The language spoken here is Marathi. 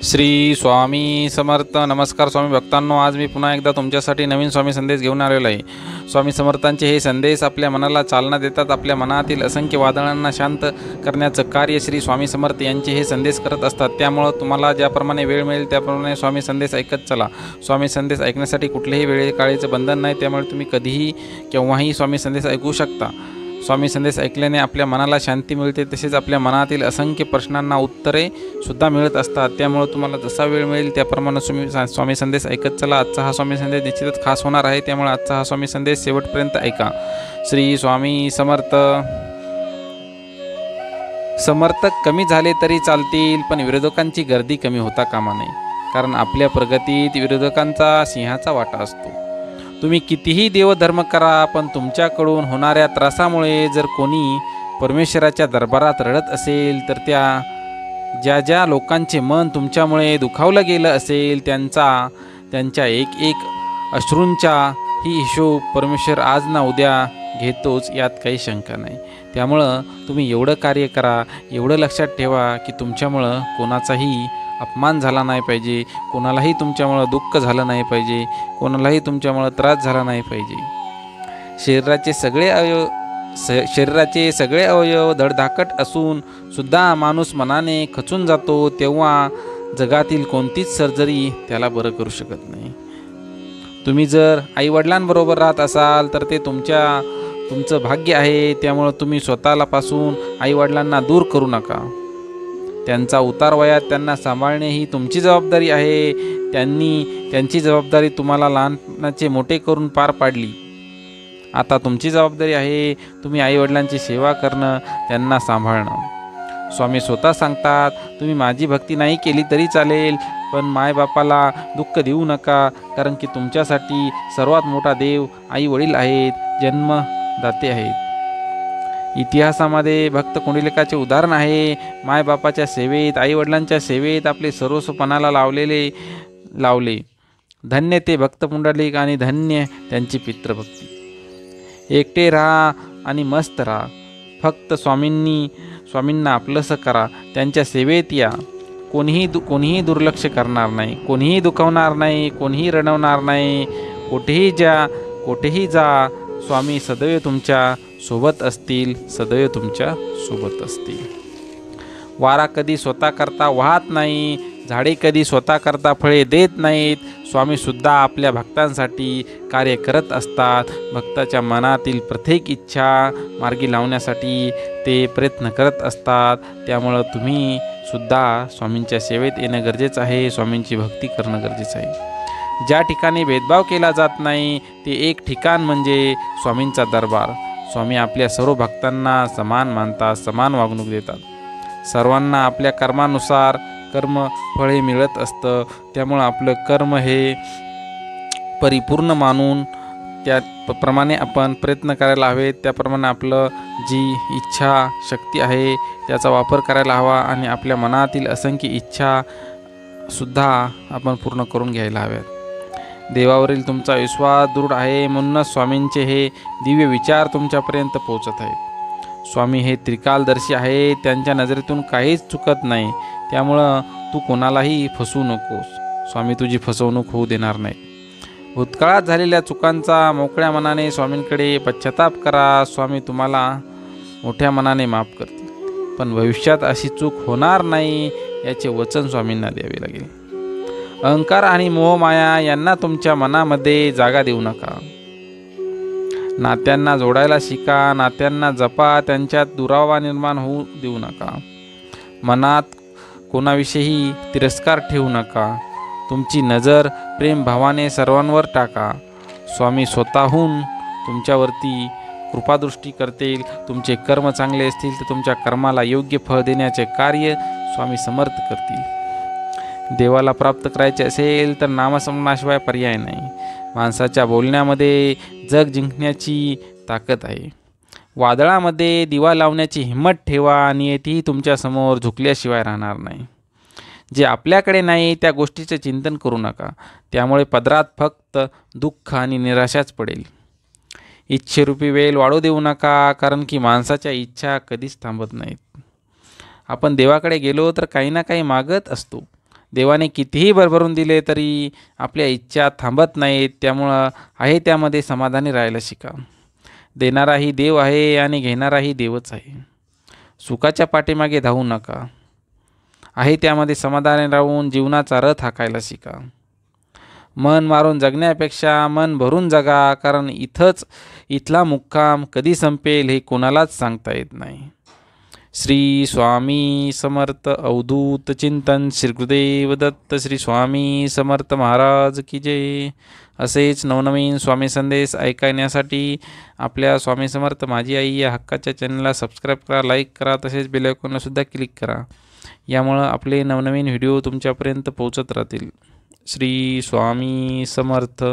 श्री स्वामी समर्थ. नमस्कार स्वामी भक्तांनो, आज मी पुन्हा एकदा तुमच्यासाठी नवीन स्वामी संदेश घेऊन आलेलो आहे. स्वामी समर्थांचे हे संदेश आपल्या मनाला चालना देतात. आपल्या मनातील असंख्य वादळांना शांत करण्याचं कार्य श्री स्वामी समर्थ यांचे हे संदेश करत असतात. त्यामुळं तुम्हाला ज्याप्रमाणे वेळ मिळेल त्याप्रमाणे स्वामी संदेश ऐकत चला. स्वामी संदेश ऐकण्यासाठी कुठलेही वेळेकाळेचं बंधन नाही, त्यामुळे तुम्ही कधीही केव्हाही स्वामी संदेश ऐकू शकता. स्वामी संदेश ऐकल्याने आपल्या मनाला शांती मिळते, तसेच आपल्या मनातील असंख्य प्रश्नांना उत्तरे सुद्धा मिळत असतात. त्यामुळे तुम्हाला जसा वेळ मिळेल त्याप्रमाणे स्वामी संदेश ऐकत चला. आजचा हा स्वामी संदेश निश्चितच खास होणार आहे, त्यामुळे आजचा हा स्वामी संदेश शेवटपर्यंत ऐका. श्री स्वामी समर्थ. समर्थक कमी झाले तरी चालतील, पण विरोधकांची गर्दी कमी होता कामा नये, कारण आपल्या प्रगतीत विरोधकांचा सिंहाचा वाटा असतो. तुम्ही कितीही देवधर्म करा, पण तुमच्याकडून होणाऱ्या त्रासामुळे जर कोणी परमेश्वराच्या दरबारात रडत असेल, तर ज्या ज्या लोकांचे मन तुमच्यामुळे दुखावलं गेलं असेल त्यांच्या एक एक अश्रूंचा ही हिशोब परमेश्वर आज ना उद्या घेतोच, यात काही शंका नाही. त्यामुळं तुम्ही एवढं कार्य करा, एवढं लक्षात ठेवा की तुमच्यामुळं कोणाचाही अपमान झाला नाही पाहिजे, कोणालाही तुमच्यामुळं दुःख झालं नाही पाहिजे, कोणालाही तुमच्यामुळं त्रास झाला नाही पाहिजे. शरीराचे सगळे अवयव धडधाकट असून सुद्धा माणूस मनाने खचून जातो, तेव्हा जगातील कोणतीच सर्जरी त्याला बरं करू शकत नाही. तुम्ही जर आईवडिलांबरोबर राहत असाल तर ते तुमचं भाग्य आहे. त्यामुळं तुम्ही स्वतःपासून आईवडिलांना दूर करू नका. त्यांचा उतार वयात त्यांना सांभाळणे ही तुमची जबाबदारी आहे. त्यांची जबाबदारी तुम्हाला लहानाचे मोठे करून पार पाडली. आता तुमची जबाबदारी आहे तुम्ही आईवडिलांची सेवा करणं, त्यांना सांभाळणं. स्वामी स्वतः सांगतात, तुम्ही माझी भक्ती नाही केली तरी चालेल, पण मायबापाला दुःख देऊ नका, कारण की तुमच्यासाठी सर्वात मोठा देव आई वडील आहेत, जन्मदाते आहेत. इतिहासामध्ये भक्त कुंडलिकाचे उदाहरण आहे. मायबापाच्या सेवेत, आईवडिलांच्या सेवेत आपले सर्वस्व पणाला लावले. धन्य ते भक्त पुंडलिक आणि धन्य त्यांची पितृभक्ती. एकटे राहा आणि मस्त राहा. फक्त स्वामींना आपलंसं करा, त्यांच्या सेवेत या. कोणीही दुर्लक्ष करणार नाही, कोणीही दुखवणार नाही, कोणीही रडवणार नाही. कोठेही जा, स्वामी सदैव तुमच्या सोबत असतील, सदैव तुमच्या सोबत असतील. वारा कधी स्वतः करता वाहत नाही, झाडे कधी स्वतः करता फळे देत नाहीत. स्वामीसुद्धा आपल्या भक्तांसाठी कार्य करत असतात. भक्ताच्या मनातील प्रत्येक इच्छा मार्गी लावण्यासाठी ते प्रयत्न करत असतात. त्यामुळं तुम्ही सुद्धा स्वामींच्या सेवेत येणं गरजेचं आहे, स्वामींची भक्ती करणं गरजेचं आहे. ज्या ठिकाणी भेदभाव केला जात नाही ते एक ठिकाण म्हणजे स्वामींचा दरबार. स्वामी आपल्या सर्व भक्तांना समान मानतात, समान वागणूक देतात. सर्वांना आपल्या कर्मानुसार कर्मफळ हे मिळत असतं. त्यामुळं आपलं कर्म हे परिपूर्ण मानून त्याप्रमाणे आपण प्रयत्न करायला हवेत. त्याप्रमाणे आपलं जी इच्छा शक्ती आहे त्याचा वापर करायला हवा, आणि आपल्या मनातील असंख्य इच्छासुद्धा आपण पूर्ण करून घ्यायला हव्यात. देवावरील तुमचा विश्वास दृढ आहे, म्हणूनच स्वामींचे हे दिव्य विचार तुमच्यापर्यंत पोहोचत आहेत. स्वामी हे त्रिकालदर्शी आहे, त्यांच्या नजरेतून काहीच चुकत नाही. त्यामुळं तू कोणालाही फसवू नकोस. स्वामी तुझी फसवणूक होऊ देणार नाही. भूतकाळात झालेल्या चुकांचा मोकळ्या मनाने स्वामींकडे पश्चाताप करा. स्वामी तुम्हाला मोठ्या मनाने माफ करतील, पण भविष्यात अशी चूक होणार नाही याचे वचन स्वामींना द्यावे लागेल. अहंकार आणि मोहमाया यांना तुमच्या मनामध्ये जागा देऊ नका. नात्यांना जोडायला शिका, नात्यांना जपा, त्यांच्यात दुरावा निर्माण होऊ देऊ नका. मनात कोणाविषयी तिरस्कार ठेवू नका. तुमची नजर प्रेमभावाने सर्वांवर टाका. स्वामी स्वतःहून तुमच्यावरती कृपादृष्टी करतील. तुमचे कर्म चांगले असतील तर तुमच्या कर्माला योग्य फळ देण्याचे कार्य स्वामी समर्थ करतील. देवाला प्राप्त करायचे असेल तर नामस्मरणाशिवाय पर्याय नाही. माणसाच्या बोलण्यामध्ये जग जिंकण्याची ताकद आहे. वादळामध्ये दिवा लावण्याची हिंमत ठेवा. नियतीही तुमच्यासमोर झुकल्याशिवाय राहणार नाही. जे आपल्याकडे नाही त्या गोष्टीचे चिंतन करू नका, त्यामुळे पदरात फक्त दुःख आणि निराशाच पडेल. इच्छेरूपी वेळ वाढू देऊ नका, कारण की माणसाच्या इच्छा कधीच थांबत नाहीत. आपण देवाकडे गेलो तर काही ना काही मागत असतो. देवाने कितीही भरभरून दिले तरी आपल्या इच्छा थांबत नाहीत. त्यामुळं आहे त्यामध्ये समाधानी राहायला शिका. देणाराही देव आहे आणि घेणाराही देवच आहे. सुखाच्या पाठीमागे धावू नका. आहे त्यामध्ये समाधानी राहून जीवनाचा रथ हाकायला शिका. मन मारून जगण्यापेक्षा मन भरून जगा, कारण इथला मुक्काम कधी संपेल हे कोणालाच सांगता येत नाही. श्री स्वामी समर्थ. अवधूत चिंतन श्री गुरुदेव दत्त. श्री स्वामी समर्थ महाराज की जय. असेच नवनवीन स्वामी संदेश ऐकण्यासाठी आपल्या स्वामी समर्थ माझी आई या हक्काच्या चॅनलला सबस्क्राईब करा, लाईक करा, तसेच बेल आयकॉनला सुद्धा क्लिक करा. यामुळं आपले नवनवीन व्हिडिओ तुमच्यापर्यंत पोहोचत राहतील. श्री स्वामी समर्थ.